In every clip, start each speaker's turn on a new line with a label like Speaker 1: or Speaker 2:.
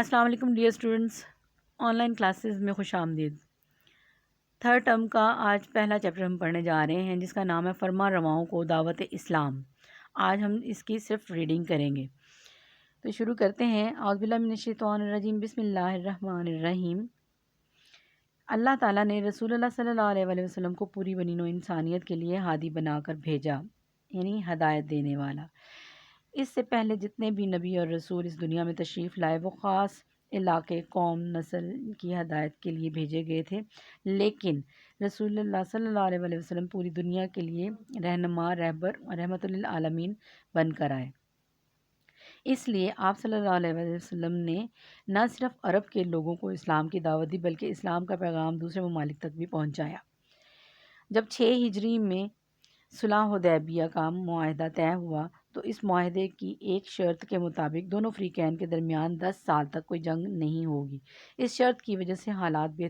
Speaker 1: السلام علیکم dear students, on line classes میں خوش آمدید۔ تھرڈ ٹرم کا آج پہلا چیپٹر ہم پڑھنے جا رہے ہیں جس کا نام ہے فرما رواؤں کو دعوت اسلام۔ آج ہم اس کی صرف ریڈنگ کریں گے، تو شروع کرتے ہیں۔ اعوذ باللہ من الشیطان الرجیم، بسم اللہ الرحمن الرحیم۔ اللہ تعالیٰ نے رسول اللہ صلی اللہ علیہ وسلم کو پوری بنی نوع انسانیت کے لیے ہادی بنا کر بھیجا، یعنی ہدایت دینے والا۔ اس سے پہلے جتنے بھی نبی اور رسول اس دنیا میں تشریف لائے وہ خاص علاقے، قوم، نسل کی ہدایت کے لیے بھیجے گئے تھے، لیکن رسول اللہ صلی اللہ علیہ وسلم پوری دنیا کے لیے رہنما، رہبر اور رحمت للعالمین بن کر آئے۔ اس لیے آپ صلی اللہ علیہ وسلم نے نہ صرف عرب کے لوگوں کو اسلام کی دعوت دی بلکہ اسلام کا پیغام دوسرے ممالک تک بھی پہنچایا۔ جب 6 ہجری میں صلح حدیبیہ کا معاہدہ طے ہوا تو اس معاہدے کی ایک شرط کے مطابق دونوں فریقین کے درمیان 10 سال تک کوئی جنگ نہیں ہوگی۔ اس شرط کی وجہ سے حالات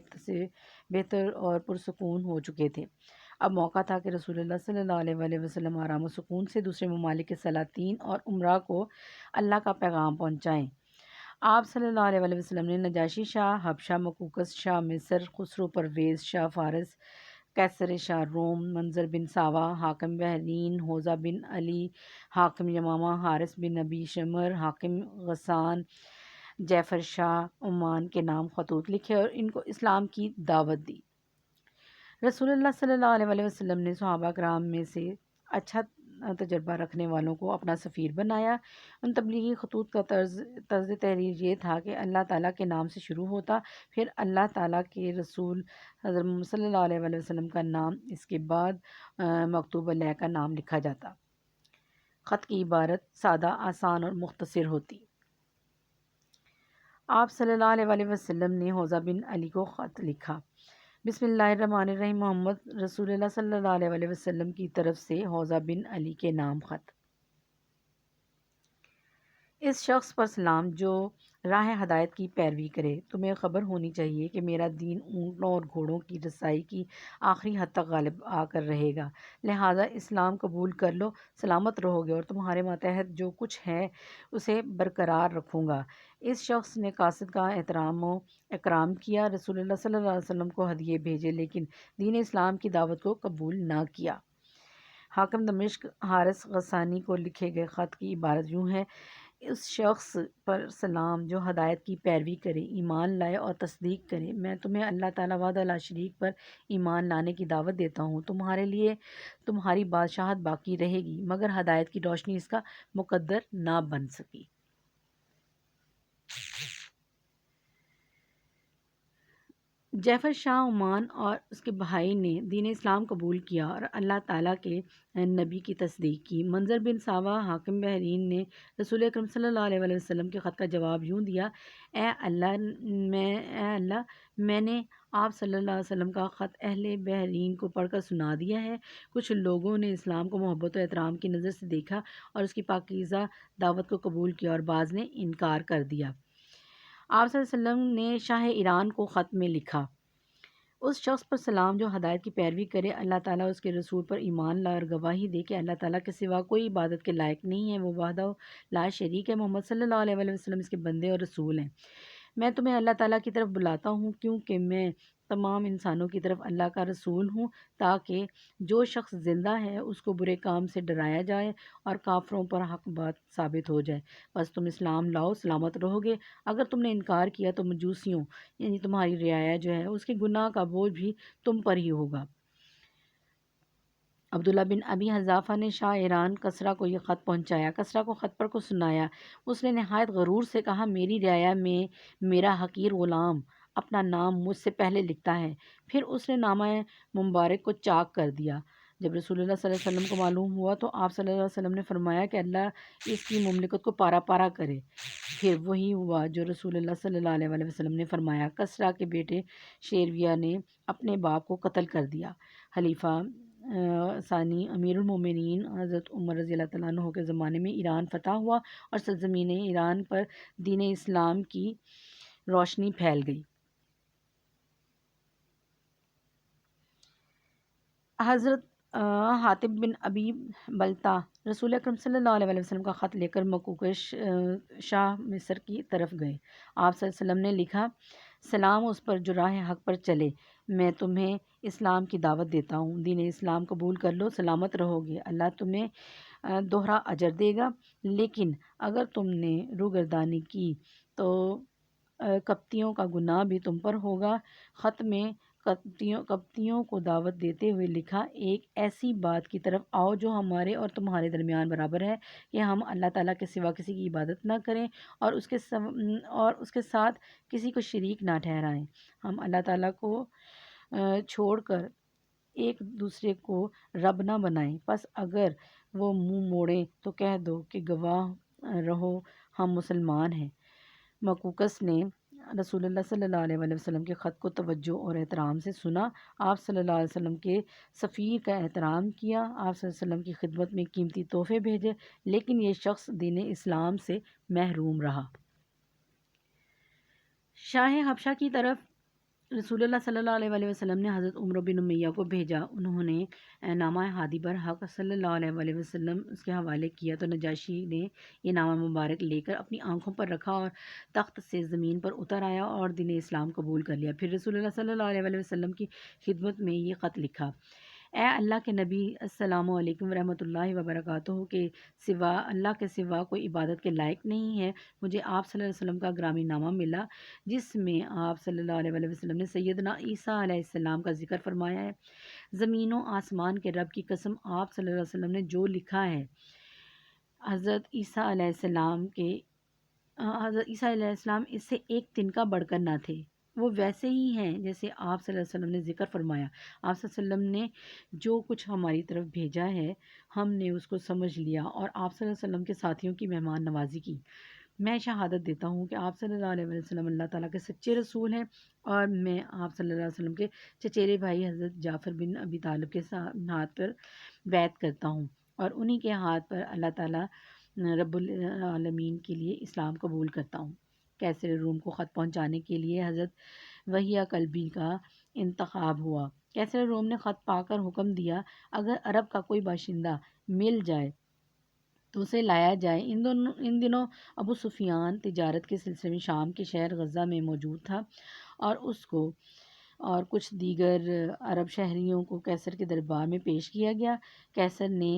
Speaker 1: بہتر اور پرسکون ہو چکے تھے۔ اب موقع تھا کہ رسول اللہ صلی اللہ علیہ وسلم آرام و سکون سے دوسرے ممالک کے سلاطین اور امراء کو اللہ کا پیغام پہنچائیں۔ آپ صلی اللہ علیہ وسلم نے نجاشی شاہ حبشہ، مقوقس شاہ مصر، خسرو پرویز شاہ فارس، قیصر شاہ روم، منظر بن ساوا حاکم بحرین، حوزہ بن علی حاکم یمامہ، حارث بن نبی شمر حاکم غسان، جعفر شاہ عمان کے نام خطوط لکھے اور ان کو اسلام کی دعوت دی۔ رسول اللہ صلی اللہ علیہ وسلم نے صحابہ کرام میں سے اچھا تجربہ رکھنے والوں کو اپنا سفیر بنایا۔ ان تبلیغی خطوط کا طرز تحریر یہ تھا کہ اللہ تعالیٰ کے نام سے شروع ہوتا، پھر اللہ تعالیٰ کے رسول حضرت محمد صلی اللہ علیہ وسلم کا نام، اس کے بعد مکتوب علیہ کا نام لکھا جاتا۔ خط کی عبارت سادہ، آسان اور مختصر ہوتی۔ آپ صلی اللہ علیہ وسلم نے حوزہ بن علی کو خط لکھا۔ بسم اللہ الرحمن الرحیم، محمد رسول اللہ صلی اللہ علیہ وسلم کی طرف سے حوزہ بن علی کے نام خط۔ اس شخص پر سلام جو راہ ہدایت کی پیروی کرے۔ تمہیں خبر ہونی چاہیے کہ میرا دین اونٹوں اور گھوڑوں کی رسائی کی آخری حد تک غالب آ کر رہے گا، لہٰذا اسلام قبول کر لو، سلامت رہو گے اور تمہارے ماتحت جو کچھ ہے اسے برقرار رکھوں گا۔ اس شخص نے قاصد کا احترام و اکرام کیا، رسول اللہ صلی اللہ علیہ وسلم کو ہدیے بھیجے لیکن دین اسلام کی دعوت کو قبول نہ کیا۔ حاکم دمشق حارث غسانی کو لکھے گئے خط کی عبارت یوں ہے: اس شخص پر سلام جو ہدایت کی پیروی کرے، ایمان لائے اور تصدیق کرے۔ میں تمہیں اللہ تعالیٰ وحدہ لا شریک پر ایمان لانے کی دعوت دیتا ہوں۔ تمہارے لیے تمہاری بادشاہت باقی رہے گی مگر ہدایت کی روشنی اس کا مقدر نہ بن سکی۔ جعفر شاہ عمان اور اس کے بھائی نے دین اسلام قبول کیا اور اللہ تعالیٰ کے نبی کی تصدیق کی۔ منظر بن ساوا حاکم بحرین نے رسول اکرم صلی اللہ علیہ وسلم کے خط کا جواب یوں دیا: اے اللہ، میں نے آپ صلی اللہ علیہ وسلم کا خط اہل بحرین کو پڑھ کر سنا دیا ہے۔ کچھ لوگوں نے اسلام کو محبت و احترام کی نظر سے دیکھا اور اس کی پاکیزہ دعوت کو قبول کیا اور بعض نے انکار کر دیا۔ آپ صلی اللہ علیہ وسلم نے شاہ ایران کو خط میں لکھا: اس شخص پر سلام جو ہدایت کی پیروی کرے، اللہ تعالیٰ اس کے رسول پر ایمان لائے اور گواہی دے کہ اللہ تعالیٰ کے سوا کوئی عبادت کے لائق نہیں ہے، وہ وحدہ لا شریک ہے، محمد صلی اللہ علیہ وسلم اس کے بندے اور رسول ہیں۔ میں تمہیں اللہ تعالیٰ کی طرف بلاتا ہوں کیونکہ میں تمام انسانوں کی طرف اللہ کا رسول ہوں، تاکہ جو شخص زندہ ہے اس کو برے کام سے ڈرایا جائے اور کافروں پر حق بات ثابت ہو جائے۔ بس تم اسلام لاؤ، سلامت رہو گے۔ اگر تم نے انکار کیا تو مجوسیوں یعنی تمہاری رعایا جو ہے اس کے گناہ کا بوجھ بھی تم پر ہی ہوگا۔ عبداللہ بن ابی حذافہ نے شاہ ایران کسریٰ کو یہ خط پہنچایا۔ کسریٰ کو خط پڑھ کر سنایا۔ اس نے نہایت غرور سے کہا: میری رعایا میں میرا حقیر غلام اپنا نام مجھ سے پہلے لکھتا ہے۔ پھر اس نے نامہ مبارک کو چاک کر دیا۔ جب رسول اللہ صلی اللہ علیہ وسلم کو معلوم ہوا تو آپ صلی اللہ علیہ وسلم نے فرمایا کہ اللہ اس کی مملکت کو پارا پارا کرے۔ پھر وہی ہوا جو رسول اللہ صلی اللہ علیہ وسلم نے فرمایا۔ کسریٰ کے بیٹے شیرویہ نے اپنے باپ کو قتل کر دیا۔ خلیفہ ثانی امیر المومنین حضرت عمر رضی اللہ تعالیٰ عنہ کے زمانے میں ایران فتح ہوا اور سرزمین ایران پر دین اسلام کی روشنی پھیل گئی۔ حضرت حاتب بن ابی بلتا رسول اکرم صلی اللہ علیہ وسلم کا خط لے کر مکوکش شاہ مصر کی طرف گئے۔ آپ صلی اللہ علیہ وسلم نے لکھا، سلام اس پر جو راہ حق پر چلے، میں تمہیں اسلام کی دعوت دیتا ہوں، دین اسلام قبول کر لو، سلامت رہو گے، اللہ تمہیں دوہرا اجر دے گا۔ لیکن اگر تم نے روگردانی کی تو کپتیوں کا گناہ بھی تم پر ہوگا۔ خط میں کپتیوں کو دعوت دیتے ہوئے لکھا، ایک ایسی بات کی طرف آؤ جو ہمارے اور تمہارے درمیان برابر ہے کہ ہم اللہ تعالیٰ کے سوا کسی کی عبادت نہ کریں اور اس کے ساتھ کسی کو شریک نہ ٹھہرائیں۔ ہم اللہ تعالیٰ کو چھوڑ کر ایک دوسرے کو رب نہ بنائیں۔ پس اگر وہ منہ موڑیں تو کہہ دو کہ گواہ رہو ہم مسلمان ہیں۔ مکوکس نے رسول اللہ صلی اللہ علیہ وسلم کے خط کو توجہ اور احترام سے سنا۔ آپ صلی اللہ علیہ وسلم کے سفیر کا احترام کیا، آپ صلی اللہ علیہ وسلم کی خدمت میں قیمتی تحفے بھیجے، لیکن یہ شخص دین اسلام سے محروم رہا۔ شاہ حبشہ کی طرف رسول اللہ صلی اللہ علیہ وسلم نے حضرت عمرو بن امیہ کو بھیجا۔ انہوں نے نامہ ہادی برحق صلی اللہ علیہ وسلم اس کے حوالے کیا تو نجاشی نے یہ نامہ مبارک لے کر اپنی آنکھوں پر رکھا اور تخت سے زمین پر اتر آیا اور دین اسلام قبول کر لیا۔ پھر رسول اللہ صلی اللہ علیہ وسلم کی خدمت میں یہ خط لکھا، اے اللہ کے نبی، السلام علیکم ورحمۃ اللہ وبرکاتہ کے سوا اللہ کے سوا کوئی عبادت کے لائق نہیں ہے۔ مجھے آپ صلی اللہ علیہ وسلم کا گرامی نامہ ملا جس میں آپ صلی اللہ علیہ وسلم نے سیدنا عیسیٰ علیہ السلام کا ذکر فرمایا ہے۔ زمین و آسمان کے رب کی قسم، آپ صلی اللہ علیہ وسلم نے جو لکھا ہے، حضرت عیسیٰ علیہ السلام اس سے ایک تنکا بڑھ کر نہ تھے، وہ ویسے ہی ہیں جیسے آپ صلی اللہ علیہ وسلم نے ذکر فرمایا۔ آپ صلی اللہ علیہ وسلم نے جو کچھ ہماری طرف بھیجا ہے ہم نے اس کو سمجھ لیا اور آپ صلی اللہ علیہ وسلم کے ساتھیوں کی مہمان نوازی کی۔ میں شہادت دیتا ہوں کہ آپ صلی اللہ علیہ وسلم اللہ تعالیٰ کے سچے رسول ہیں، اور میں آپ صلی اللہ علیہ وسلم کے چچیرے بھائی حضرت جعفر بن ابی طالب کے ہاتھ پر بیعت کرتا ہوں، اور انہی کے ہاتھ پر اللہ تعالیٰ رب العالمین کے لیے اسلام قبول کرتا ہوں۔ کیسر روم کو خط پہنچانے کے لیے حضرت وحیہ کلبی کا انتخاب ہوا۔ کیسر روم نے خط پا کر حکم دیا، اگر عرب کا کوئی باشندہ مل جائے تو اسے لایا جائے۔ ان دنوں ابو سفیان تجارت کے سلسلے میں شام کے شہر غزہ میں موجود تھا، اور اس کو اور کچھ دیگر عرب شہریوں کو کیسر کے دربار میں پیش کیا گیا۔ کیسر نے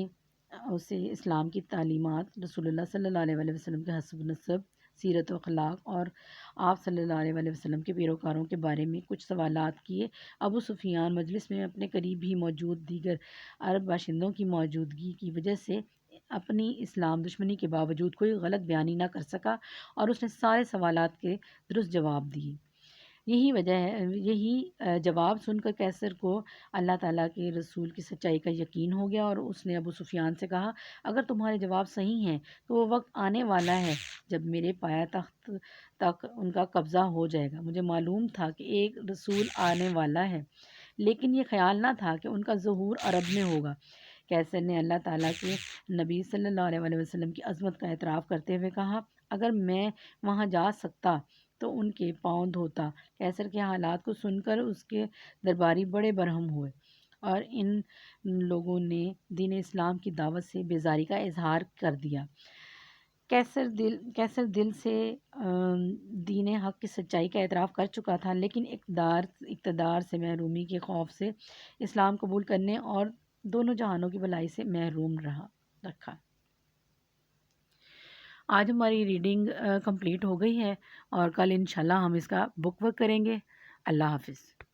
Speaker 1: اسے اسلام کی تعلیمات، رسول اللہ صلی اللہ علیہ وسلم کے حسب نسب، سیرت و اخلاق اور آپ صلی اللہ علیہ وسلم کے پیروکاروں کے بارے میں کچھ سوالات کیے۔ ابو سفیان مجلس میں اپنے قریب ہی موجود دیگر عرب باشندوں کی موجودگی کی وجہ سے اپنی اسلام دشمنی کے باوجود کوئی غلط بیانی نہ کر سکا، اور اس نے سارے سوالات کے درست جواب دیے۔ یہی جواب سن کر کیسر کو اللہ تعالیٰ کے رسول کی سچائی کا یقین ہو گیا، اور اس نے ابو سفیان سے کہا، اگر تمہارے جواب صحیح ہیں تو وہ وقت آنے والا ہے جب میرے پایہ تخت تک ان کا قبضہ ہو جائے گا۔ مجھے معلوم تھا کہ ایک رسول آنے والا ہے، لیکن یہ خیال نہ تھا کہ ان کا ظہور عرب میں ہوگا۔ کیسر نے اللہ تعالیٰ کے نبی صلی اللہ علیہ وسلم کی عظمت کا اعتراف کرتے ہوئے کہا، اگر میں وہاں جا سکتا تو ان کے پاؤں دھوتا۔ کیسر کے حالات کو سن کر اس کے درباری بڑے برہم ہوئے، اور ان لوگوں نے دین اسلام کی دعوت سے بیزاری کا اظہار کر دیا۔ کیسر دل سے دین حق کی سچائی کا اعتراف کر چکا تھا، لیکن اقتدار سے محرومی کے خوف سے اسلام قبول کرنے اور دونوں جہانوں کی بھلائی سے محروم رکھا۔ آج ہماری ریڈنگ کمپلیٹ ہو گئی ہے، اور کل انشاءاللہ ہم اس کا بک ورک کریں گے۔ اللہ حافظ۔